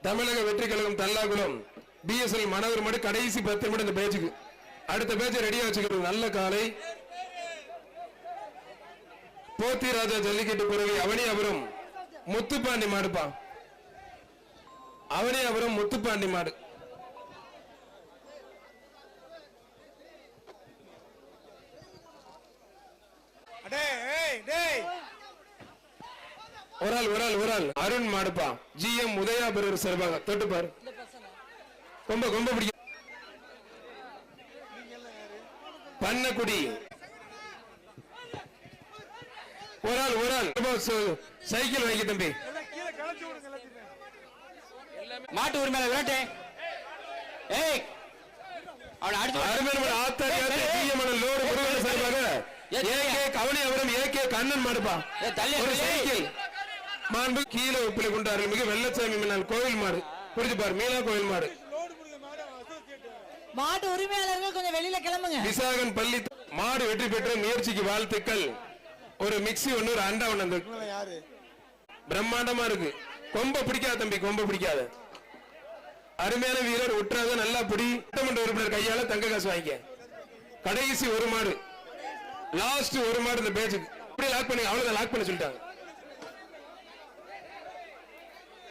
தமிழக வெற்றி கழகம் தல்லாகுளம் பிஎஸ்எல் மாணவர் மட்டும் கடைசி 10 நிமிடம் இந்த பேஜுக்கு. அடுத்த பேஜ் ரெடியா வச்சுக்கிறது. நல்ல காலை போத்தி ராஜா ஜல்லிக்கட்டு பிறகு அவனியாபுரம் முத்துப்பாண்டி மாடுப்பா. அவனியாபுரம் முத்துப்பாண்டி மாடு. ஒரு ஆள் அருண் மாடுப்பா. ஜிஎம் உதயாபுரர் சார்பாக தொட்டுப்பாரு. கொம்ப பிடிக்கும். பண்ணக்குடி ஒரு ஆள் சைக்கிள் வாங்கி தம்பி. மாட்டு உரிமையில விரட்டு. கவனியாபுரம் ஏகே கண்ணன் மாடுப்பா. சைக்கிள் மாண்பு கீழே உப்பிலை கொண்டார்கள். மிக வெள்ளச்சாமி மின்னல் கோவில் மாடு. புரிஞ்சு பாரு. மீனா கோவில் மாடு. மாட்டு உரிமையாளர்கள் கொஞ்சம் வெளியில கிளம்புங்க. விசாகன் பள்ளி மாடு வெற்றி பெற்ற முயற்சிக்கு வாழ்த்துக்கள். ஒரு மிக்சி ஒண்ணு ஒரு அண்டா ஒண்ணு பிரம்மாண்டமா இருக்கு. கொம்ப பிடிக்காத தம்பி, கொம்ப பிடிக்காத. அருமையான வீரர் உற்றாத நல்லா பிடி. சட்டமன்ற உறுப்பினர் கையால தங்க காசு வாங்கிக்க. கடைசி ஒரு மாடு, லாஸ்ட் ஒரு மாடு இந்த பேஜுக்கு. அப்படியே லாக் பண்ணி, அவ்வளவுதான் லாக் பண்ண சொல்லிட்டாங்க.